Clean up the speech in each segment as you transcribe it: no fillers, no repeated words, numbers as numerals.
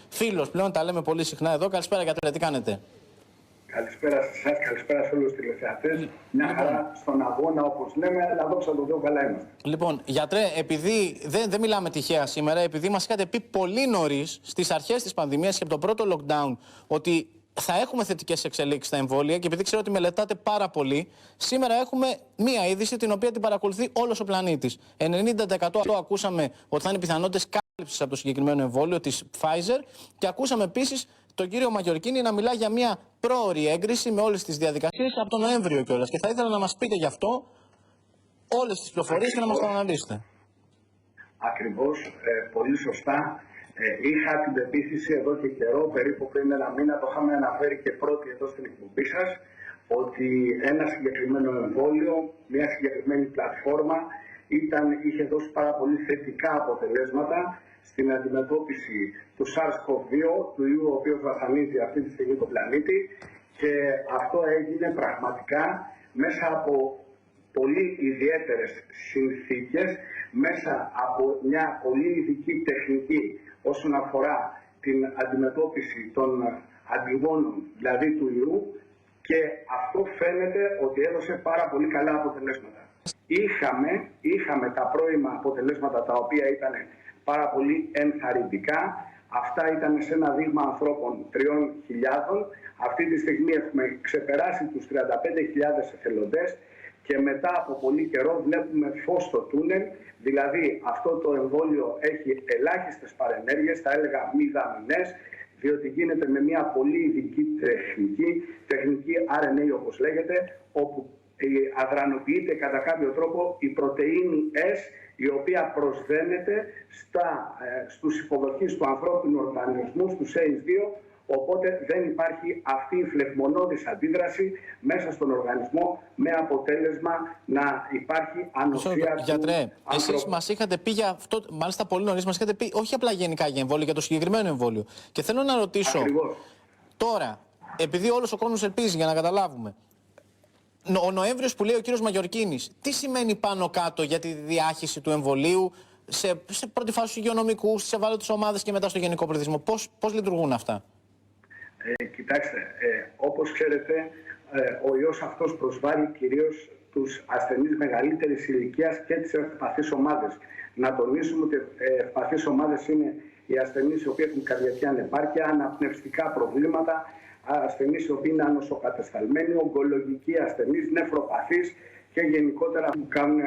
Φίλος πλέον, τα λέμε πολύ συχνά εδώ. Καλησπέρα, γιατρέ, τι κάνετε? Καλησπέρα σε εσάς, καλησπέρα σε όλους τους τηλεθεατές. Μια χαρά στον αγώνα, όπως λέμε, αλλά δόξα τω Θεώ, καλά είμαστε. Λοιπόν, γιατρέ, επειδή δεν μιλάμε τυχαία σήμερα, επειδή μας είχατε πει πολύ νωρίς, στις αρχές της πανδημίας και από το πρώτο lockdown, ότι θα έχουμε θετικές εξελίξεις στα εμβόλια και επειδή ξέρω ότι μελετάτε πάρα πολύ, σήμερα έχουμε μία είδηση την οποία την παρακολουθεί όλος ο πλανήτης. 90% ακούσαμε ότι θα είναι πιθανότητες κάλυψης από το συγκεκριμένο εμβόλιο της Pfizer και ακούσαμε επίσης τον κύριο Μαγιορκίνη να μιλά για μια πρόωρη έγκριση με όλες τις διαδικασίες από τον Νοέμβριο κιόλας. Και θα ήθελα να μας πείτε γι' αυτό όλες τις πληροφορίες και να μας το αναλύσετε. Ακριβώς, πολύ σωστά. Είχα την πεποίθηση εδώ και καιρό, περίπου πριν ένα μήνα, το είχαμε αναφέρει και πρώτοι εδώ στην εκπομπή σας, ότι ένα συγκεκριμένο εμβόλιο, μια συγκεκριμένη πλατφόρμα είχε δώσει πάρα πολύ θετικά αποτελέσματα στην αντιμετώπιση του SARS-CoV-2, του ιού ο οποίος βασανίζει αυτή τη στιγμή τον πλανήτη, και αυτό έγινε πραγματικά μέσα από πολύ ιδιαίτερες συνθήκες, μέσα από μια πολύ ειδική τεχνική όσον αφορά την αντιμετώπιση των αντιγόνων, δηλαδή του ιού, και αυτό φαίνεται ότι έδωσε πάρα πολύ καλά αποτελέσματα. Είχαμε τα πρώιμα αποτελέσματα τα οποία ήταν πάρα πολύ ενθαρρυντικά. Αυτά ήταν σε ένα δείγμα ανθρώπων 3.000. Αυτή τη στιγμή έχουμε ξεπεράσει τους 35.000 εθελοντές και μετά από πολύ καιρό βλέπουμε φως στο τούνελ. Δηλαδή αυτό το εμβόλιο έχει ελάχιστες παρενέργειες, θα έλεγα μηδαμινές, διότι γίνεται με μια πολύ ειδική τεχνική RNA όπως λέγεται, όπου αδρανοποιείται κατά κάποιο τρόπο η πρωτεΐνη S, η οποία προσδένεται στους υποδοχείς του ανθρώπινου οργανισμού, στους ACE2, οπότε δεν υπάρχει αυτή η φλεγμονώδης αντίδραση μέσα στον οργανισμό με αποτέλεσμα να υπάρχει ανοσία του Γιατρέ, ανθρώπου. εσείς μας είχατε πει για αυτό, μάλιστα πολύ νωρίς, μας είχατε πει όχι απλά γενικά για εμβόλιο, για το συγκεκριμένο εμβόλιο. Και θέλω να ρωτήσω, τώρα, επειδή όλος ο κόσμος ελπίζει για να καταλάβουμε, ο Νοέμβριος που λέει ο κύριος Μαγιορκίνης, τι σημαίνει πάνω κάτω για τη διάχυση του εμβολίου σε πρώτη φάση στους υγειονομικούς, στις ευάλωτες ομάδες και μετά στο γενικό πληθυσμό? Πώς λειτουργούν αυτά? Κοιτάξτε, όπως ξέρετε, ο ιός αυτός προσβάλλει κυρίως τους ασθενείς μεγαλύτερης ηλικίας και τις ευπαθείς ομάδες. Να τονίσουμε ότι ευπαθείς ομάδες είναι οι ασθενείς οι οποίοι έχουν καρδιακή ανεπάρκεια, αναπνευστικά προβλήματα, ασθενείς οι οποίοι είναι ανοσοκατεσταλμένοι, ογκολογικοί ασθενείς, νεφροπαθείς και γενικότερα που κάνουν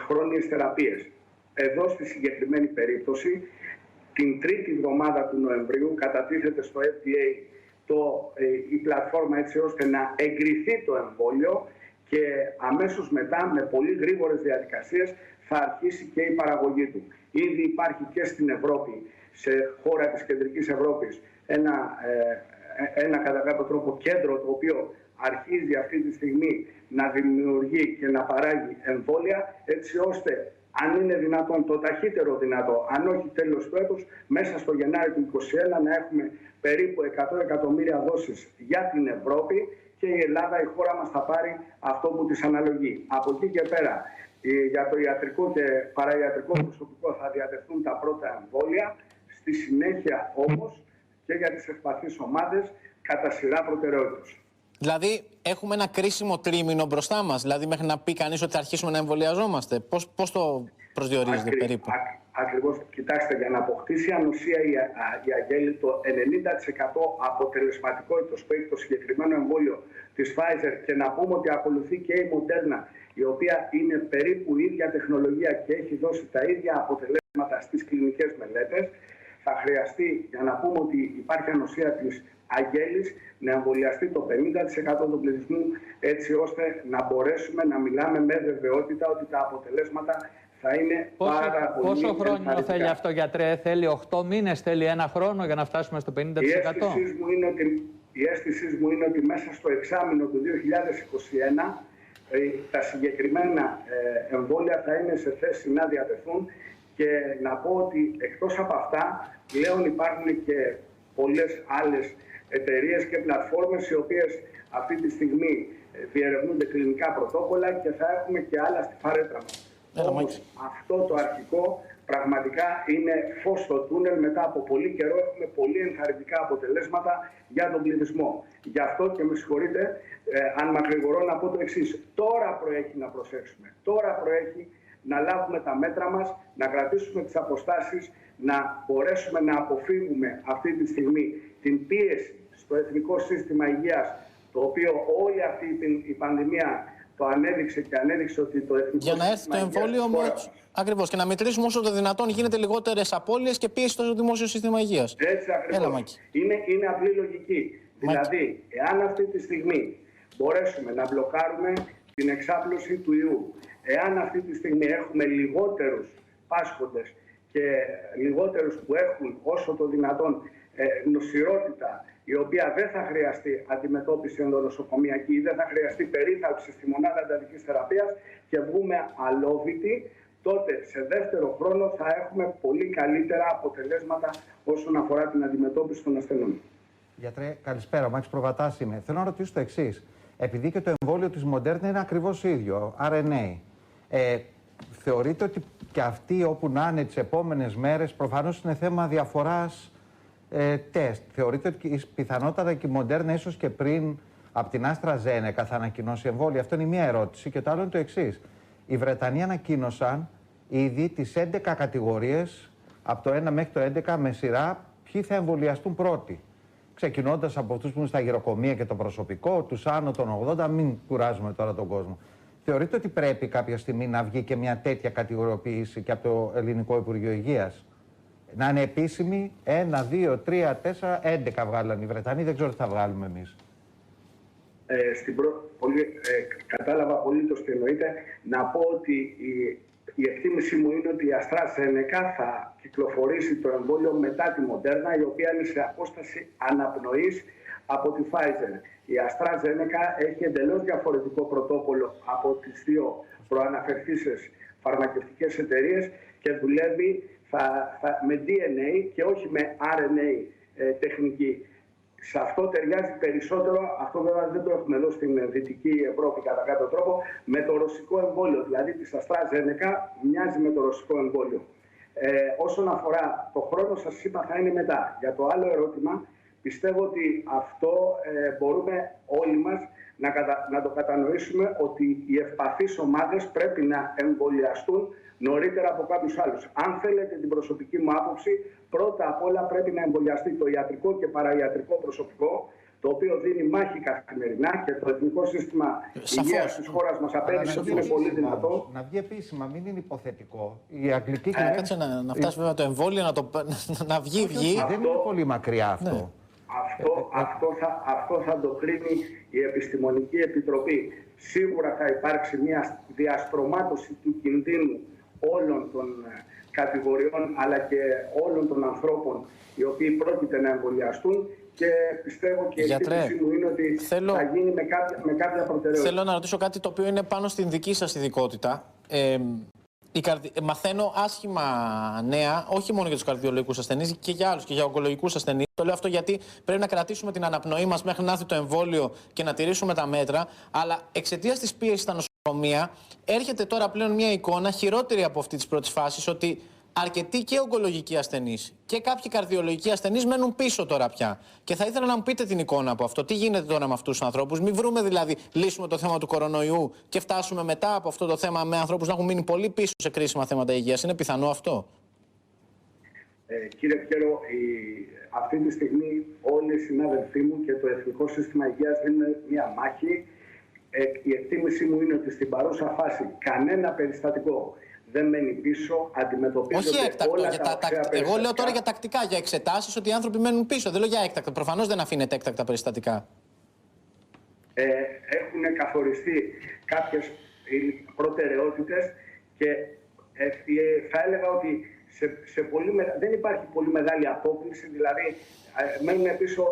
χρόνιες θεραπείες. Εδώ στη συγκεκριμένη περίπτωση, την τρίτη εβδομάδα του Νοεμβρίου κατατίθεται στο FDA η πλατφόρμα έτσι ώστε να εγκριθεί το εμβόλιο και αμέσως μετά με πολύ γρήγορες διαδικασίες θα αρχίσει και η παραγωγή του. Ήδη υπάρχει και στην Ευρώπη, σε χώρα της Κεντρικής Ευρώπης, ένα κατά κάποιο τρόπο κέντρο το οποίο αρχίζει αυτή τη στιγμή να δημιουργεί και να παράγει εμβόλια, έτσι ώστε αν είναι δυνατόν το ταχύτερο δυνατό, αν όχι τέλος του έτους, μέσα στο Γενάρη του 2021 να έχουμε περίπου 100 εκατομμύρια δόσεις για την Ευρώπη και η Ελλάδα, η χώρα μας, θα πάρει αυτό που της αναλογεί. Από εκεί και πέρα, για το ιατρικό και παραϊατρικό προσωπικό θα διατεθούν τα πρώτα εμβόλια, στη συνέχεια όμως και για τις ευπαθείς ομάδες κατά σειρά προτεραιότητας. Δηλαδή, έχουμε ένα κρίσιμο τρίμηνο μπροστά μας, δηλαδή μέχρι να πει κανείς ότι θα αρχίσουμε να εμβολιαζόμαστε. Πώς το προσδιορίζετε περίπου? Ακριβώς. Κοιτάξτε, για να αποκτήσει ανοσία η Αγγέλη, το 90% αποτελεσματικότητας που έχει το συγκεκριμένο εμβόλιο της Pfizer, και να πούμε ότι ακολουθεί και η Moderna, η οποία είναι περίπου η ίδια τεχνολογία και έχει δώσει τα ίδια αποτελέσματα στις κλινικές μελέτες, θα χρειαστεί, για να πούμε ότι υπάρχει ανοσία της Αγγέλης, να εμβολιαστεί το 50% του πληθυσμού, έτσι ώστε να μπορέσουμε να μιλάμε με βεβαιότητα ότι τα αποτελέσματα θα είναι πάρα πολύ. Πόσο χρόνο θέλει αυτό, γιατρέ? Θέλει 8 μήνες, θέλει ένα χρόνο για να φτάσουμε στο 50%? Η αίσθησή μου είναι ότι μέσα στο εξάμηνο του 2021 τα συγκεκριμένα εμβόλια θα είναι σε θέση να διατεθούν, και να πω ότι εκτός από αυτά πλέον υπάρχουν και πολλές άλλες εταιρείες και πλατφόρμες οι οποίες αυτή τη στιγμή διερευνούνται κλινικά πρωτόκολλα και θα έχουμε και άλλα στη φαρέτρα μας. Όμως αυτό το αρχικό πραγματικά είναι φως στο τούνελ. Μετά από πολύ καιρό έχουμε πολύ ενθαρρυντικά αποτελέσματα για τον πληθυσμό. Γι' αυτό και με συγχωρείτε, αν μακρηγορώ, να πω το εξής. Τώρα προέχει να προσέξουμε. Τώρα προέχει να λάβουμε τα μέτρα μας, να κρατήσουμε τις αποστάσεις, να μπορέσουμε να αποφύγουμε αυτή τη στιγμή την πίεση στο εθνικό σύστημα υγείας, το οποίο όλη αυτή η πανδημία το ανέδειξε και ανέδειξε ότι το εθνικό για να έρθει το εμβόλιο όμως, ακριβώς, και να μετρήσουμε όσο το δυνατόν γίνεται λιγότερες απώλειες και πίεση στο δημόσιο σύστημα υγείας. Έτσι ακριβώς. Είναι απλή λογική. Δηλαδή, εάν αυτή τη στιγμή μπορέσουμε να μπλοκάρουμε την εξάπλωση του ιού, εάν αυτή τη στιγμή έχουμε λιγότερους πάσχοντες και λιγότερους που έχουν όσο το δυνατόν νοσηρότητα, η οποία δεν θα χρειαστεί αντιμετώπιση ενδονοσοκομιακή ή δεν θα χρειαστεί περίθαλψη στη μονάδα εντατικής θεραπείας και βγούμε αλόβητοι, τότε σε δεύτερο χρόνο θα έχουμε πολύ καλύτερα αποτελέσματα όσον αφορά την αντιμετώπιση των ασθενών. Γιατρέ, καλησπέρα. Ο Μάκης Προβατάς είμαι. Θέλω να ρωτήσω το εξής. Επειδή και το εμβόλιο της Moderna είναι ακριβώς ίδιο, RNA, θεωρείτε ότι και αυτοί όπου να είναι τις επόμενες μέρες, προφανώς είναι θέμα διαφοράς τεστ. Θεωρείτε ότι πιθανότατα και η Moderna ίσως και πριν από την AstraZeneca θα ανακοινώσει εμβόλια? Αυτό είναι η μία ερώτηση. Και το άλλο είναι το εξής. Οι Βρετανοί ανακοίνωσαν ήδη τις 11 κατηγορίες, από το 1 μέχρι το 11 με σειρά, ποιοι θα εμβολιαστούν πρώτοι. Ξεκινώντας από αυτούς που είναι στα γυροκομεία και το προσωπικό, τους άνω των 80, μην κουράζουμε τώρα τον κόσμο. Θεωρείτε ότι πρέπει κάποια στιγμή να βγει και μια τέτοια κατηγοριοποίηση και από το Ελληνικό Υπουργείο Υγείας? Να είναι επίσημη, 1, 2, 3, 4, 11 βγάλαν οι Βρετανοί, δεν ξέρω τι θα βγάλουμε εμείς. Κατάλαβα απολύτως τι εννοείτε. Να πω ότι η εκτίμησή μου είναι ότι η AstraZeneca θα κυκλοφορήσει το εμβόλιο μετά τη Moderna, η οποία είναι σε απόσταση αναπνοής από τη Pfizer. Η AstraZeneca έχει εντελώς διαφορετικό πρωτόκολλο από τις δύο προαναφερθήσεις φαρμακευτικές εταιρείες και δουλεύει με DNA και όχι με RNA τεχνική. Σε αυτό ταιριάζει περισσότερο, αυτό βέβαια δεν το έχουμε εδώ στην Δυτική Ευρώπη κατά κάποιο τρόπο, με το ρωσικό εμβόλιο. Δηλαδή της AstraZeneca μοιάζει με το ρωσικό εμβόλιο. Όσον αφορά το χρόνο, σας είπα, θα είναι μετά. Για το άλλο ερώτημα, πιστεύω ότι αυτό μπορούμε όλοι μας να το κατανοήσουμε, ότι οι ευπαθείς ομάδες πρέπει να εμβολιαστούν νωρίτερα από κάποιους άλλους. Αν θέλετε την προσωπική μου άποψη, πρώτα απ' όλα πρέπει να εμβολιαστεί το ιατρικό και παραϊατρικό προσωπικό, το οποίο δίνει μάχη καθημερινά και το Εθνικό Σύστημα Υγείας της χώρας μας απέδειξε ότι είναι πολύ δυνατό. Να βγει επίσημα, μην είναι υποθετικό. Η αγγλική κάτσε να φτάσει βέβαια το εμβόλιο, να βγει. Δεν είναι πολύ μακριά αυτό. Ναι. Αυτό θα το κρίνει η Επιστημονική Επιτροπή. Σίγουρα θα υπάρξει μια διαστρωμάτωση του κινδύνου όλων των κατηγοριών αλλά και όλων των ανθρώπων οι οποίοι πρόκειται να εμβολιαστούν και πιστεύω και η εκτίμησή μου είναι ότι θα γίνει με κάποια προτεραιότητα. Θέλω να ρωτήσω κάτι το οποίο είναι πάνω στην δική σας ειδικότητα. Μαθαίνω άσχημα νέα, όχι μόνο για τους καρδιολογικούς ασθενείς, και για άλλους, και για ογκολογικούς ασθενείς. Το λέω αυτό γιατί πρέπει να κρατήσουμε την αναπνοή μας μέχρι να έρθει το εμβόλιο και να τηρήσουμε τα μέτρα. Αλλά εξαιτίας της πίεσης στα νοσοκομεία, έρχεται τώρα πλέον μια εικόνα χειρότερη από αυτή της πρώτης φάσης, ότι αρκετοί και ογκολογικοί ασθενείς και κάποιοι καρδιολογικοί ασθενείς μένουν πίσω τώρα πια. Και θα ήθελα να μου πείτε την εικόνα από αυτό. Τι γίνεται τώρα με αυτούς τους ανθρώπους? Μην βρούμε δηλαδή, λύσουμε το θέμα του κορονοϊού και φτάσουμε μετά από αυτό το θέμα με ανθρώπους να έχουν μείνει πολύ πίσω σε κρίσιμα θέματα υγείας. Είναι πιθανό αυτό? Κύριε Πιέρο, αυτή τη στιγμή όλοι οι συνάδελφοί μου και το Εθνικό Σύστημα Υγείας δίνουν μια μάχη. Η εκτίμησή μου είναι ότι στην παρούσα φάση κανένα περιστατικό δεν μένει πίσω, αντιμετωπίζονται όχι έκτακτο, όλα τα οξέα περιστατικά. Εγώ λέω τώρα για τακτικά, για εξετάσεις, ότι οι άνθρωποι μένουν πίσω. Δεν λέω για έκτακτα. Προφανώς δεν αφήνεται έκτακτα περιστατικά. Έχουν καθοριστεί κάποιες προτεραιότητες και θα έλεγα ότι δεν υπάρχει πολύ μεγάλη απόκληση. Δηλαδή, μένουν πίσω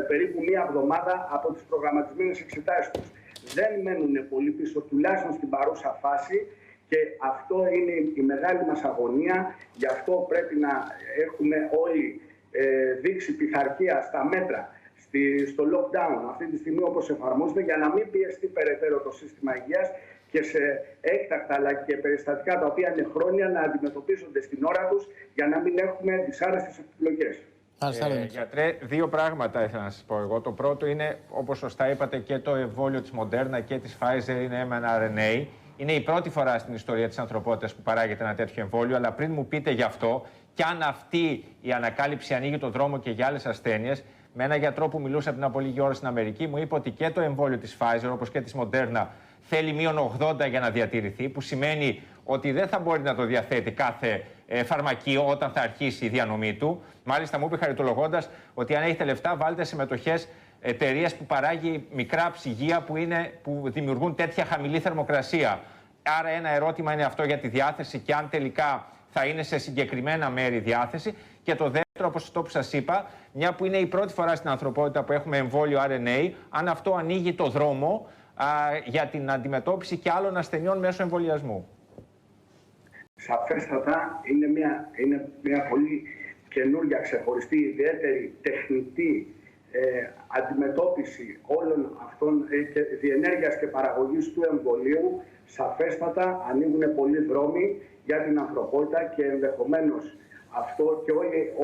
περίπου μία εβδομάδα από τις προγραμματισμένες εξετάσεις τους. Δεν μένουν πολύ πίσω, τουλάχιστον στην παρούσα φάση. Και αυτό είναι η μεγάλη μας αγωνία. Γι' αυτό πρέπει να έχουμε όλοι δείξει πειθαρχία στα μέτρα, στο lockdown αυτή τη στιγμή όπως εφαρμόζεται, για να μην πιεστεί περαιτέρω το σύστημα υγείας και σε έκτακτα αλλά και περιστατικά τα οποία είναι χρόνια να αντιμετωπίζονται στην ώρα τους για να μην έχουμε δυσάρεστες επιλογές. Γιατρέ, δύο πράγματα ήθελα να σας πω εγώ. Το πρώτο είναι, όπως σωστά είπατε, και το εμβόλιο της Moderna και της Pfizer είναι mRNA. Είναι η πρώτη φορά στην ιστορία της ανθρωπότητας που παράγεται ένα τέτοιο εμβόλιο, αλλά πριν μου πείτε γι' αυτό, κι αν αυτή η ανακάλυψη ανοίγει το δρόμο και για άλλες ασθένειες, με έναν γιατρό που μιλούσε πριν από λίγη ώρα στην Αμερική, μου είπε ότι και το εμβόλιο της Pfizer, όπως και της Moderna, θέλει μείον 80 για να διατηρηθεί, που σημαίνει ότι δεν θα μπορεί να το διαθέτει κάθε φαρμακείο όταν θα αρχίσει η διανομή του. Μάλιστα, μου είπε χαριτολογώντας ότι αν έχετε λεφτά, βάλτε σε μετοχές εταιρείες που παράγει μικρά ψυγεία που δημιουργούν τέτοια χαμηλή θερμοκρασία. Άρα, ένα ερώτημα είναι αυτό για τη διάθεση και αν τελικά θα είναι σε συγκεκριμένα μέρη διάθεση. Και το δεύτερο, όπως αυτό που σας είπα, μια που είναι η πρώτη φορά στην ανθρωπότητα που έχουμε εμβόλιο RNA, αν αυτό ανοίγει το δρόμο για την αντιμετώπιση και άλλων ασθενειών μέσω εμβολιασμού. Σαφέστατα είναι μια πολύ καινούργια, ξεχωριστή, ιδιαίτερη τεχνητή αντιμετώπιση όλων αυτών και διενέργειας και παραγωγής του εμβολίου. Σαφέστατα ανοίγουν πολλοί δρόμοι για την ανθρωπότητα και ενδεχομένως αυτό και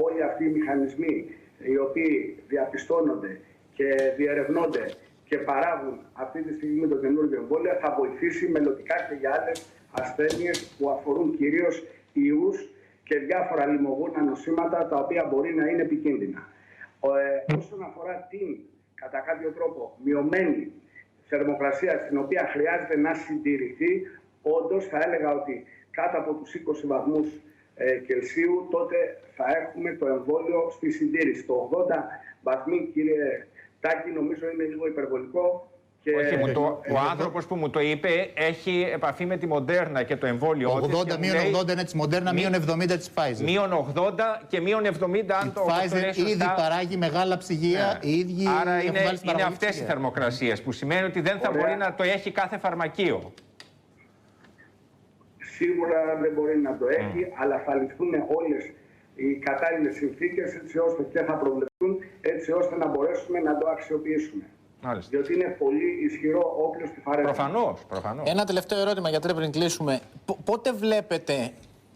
όλοι αυτοί οι μηχανισμοί οι οποίοι διαπιστώνονται και διερευνώνται και παράγουν αυτή τη στιγμή το καινούργιο εμβόλιο θα βοηθήσει μελλοντικά και για άλλες ασθένειες που αφορούν κυρίως ιούς και διάφορα λιμωγούνα νοσήματα τα οποία μπορεί να είναι επικίνδυνα. Όσον αφορά την, κατά κάποιο τρόπο, μειωμένη θερμοκρασία στην οποία χρειάζεται να συντηρηθεί, όντως θα έλεγα ότι κάτω από τους 20 βαθμούς Κελσίου τότε θα έχουμε το εμβόλιο στη συντήρηση. Το 80 βαθμοί, κύριε Τάκη, νομίζω είναι λίγο υπερβολικό. Και όχι, ο άνθρωπος που μου το είπε έχει επαφή με τη Moderna και το εμβόλιο. 80 μείον 80 είναι της Moderna, μείον 70 της Pfizer. Μείον 80 και μείον 70 αν το Pfizer ήδη παράγει μεγάλα ψυγεία. Ναι. Άρα είναι αυτές οι θερμοκρασίες που σημαίνει ότι δεν θα μπορεί να το έχει κάθε φαρμακείο. Σίγουρα δεν μπορεί να το έχει, αλλά θα ληφθούν όλες οι κατάλληλες συνθήκες έτσι ώστε και θα προβλεφθούν έτσι ώστε να μπορέσουμε να το αξιοποιήσουμε. Μάλιστα. Διότι είναι πολύ ισχυρό όπλο στη φαρέτρα. Προφανώς. Ένα τελευταίο ερώτημα, γιατρέ, πριν κλείσουμε. Πότε βλέπετε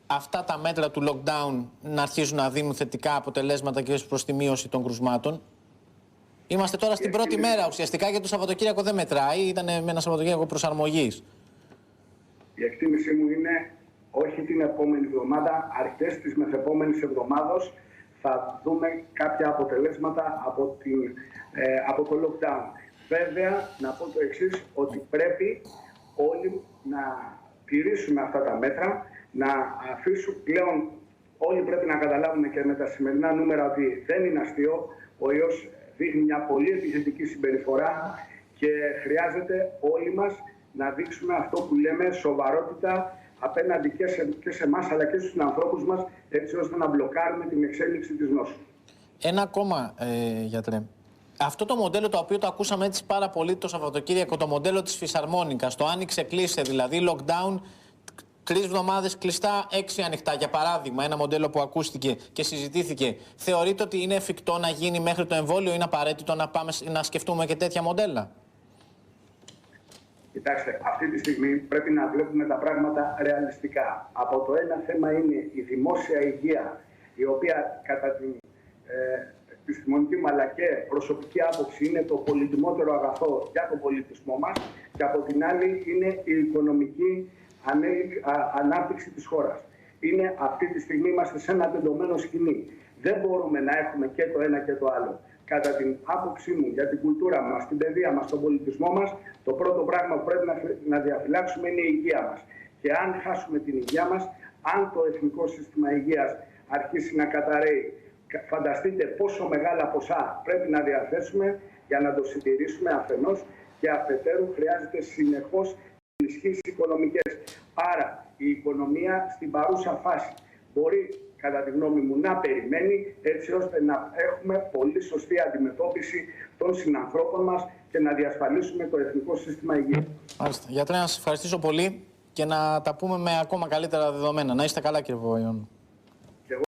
αυτά τα μέτρα του lockdown να αρχίζουν να δίνουν θετικά αποτελέσματα και προς τη μείωση των κρουσμάτων? Είμαστε τώρα στην πρώτη μέρα ουσιαστικά και το Σαββατοκύριακο δεν μετράει. Ήταν με ένα Σαββατοκύριακο προσαρμογής. Η εκτίμησή μου είναι όχι την επόμενη εβδομάδα, αρχές της μεθεπόμενης εβδομάδος θα δούμε κάποια αποτελέσματα από το lockdown. Βέβαια, να πω το εξής, ότι πρέπει όλοι να τηρήσουμε αυτά τα μέτρα, να αφήσουμε πλέον, όλοι πρέπει να καταλάβουμε και με τα σημερινά νούμερα ότι δεν είναι αστείο, ο ιός δείχνει μια πολύ επιθετική συμπεριφορά και χρειάζεται όλοι μας να δείξουμε αυτό που λέμε σοβαρότητα απέναντι και σε εμάς αλλά και στους ανθρώπους μας, έτσι ώστε να μπλοκάρουμε την εξέλιξη της νόσου. Ένα ακόμα, γιατρέ. Αυτό το μοντέλο το οποίο το ακούσαμε έτσι πάρα πολύ το Σαββατοκύριακο, το μοντέλο της φυσαρμόνικας, το άνοιξε κλείσε, δηλαδή lockdown 3 εβδομάδες κλειστά, 6 ανοιχτά, για παράδειγμα, ένα μοντέλο που ακούστηκε και συζητήθηκε. Θεωρείτε ότι είναι εφικτό να γίνει μέχρι το εμβόλιο, είναι απαραίτητο να σκεφτούμε και τέτοια μοντέλα? Κοιτάξτε, αυτή τη στιγμή πρέπει να βλέπουμε τα πράγματα ρεαλιστικά. Από το ένα θέμα είναι η δημόσια υγεία, η οποία κατά την επιστημονική μου αλλά και προσωπική άποψη είναι το πολυτιμότερο αγαθό για τον πολιτισμό μας, και από την άλλη είναι η οικονομική ανάπτυξη της χώρας. Αυτή τη στιγμή είμαστε σε ένα τεντωμένο σκηνή. Δεν μπορούμε να έχουμε και το ένα και το άλλο. Κατά την άποψή μου για την κουλτούρα μας, την παιδεία μας, τον πολιτισμό μας, το πρώτο πράγμα που πρέπει να διαφυλάξουμε είναι η υγεία μας. Και αν χάσουμε την υγεία μας, αν το εθνικό σύστημα υγείας αρχίσει να καταρρέει, φανταστείτε πόσο μεγάλα ποσά πρέπει να διαθέσουμε για να το συντηρήσουμε αφενός, και αφετέρου χρειάζεται συνεχώς ενισχύσεις οικονομικές. Άρα η οικονομία στην παρούσα φάση μπορεί, κατά τη γνώμη μου, να περιμένει έτσι ώστε να έχουμε πολύ σωστή αντιμετώπιση των συνανθρώπων μας και να διασφαλίσουμε το εθνικό σύστημα υγείας. Μάλιστα. Γιατρέ, να σας ευχαριστήσω πολύ και να τα πούμε με ακόμα καλύτερα δεδομένα. Να είστε καλά, κύριε Παπαϊωάννου.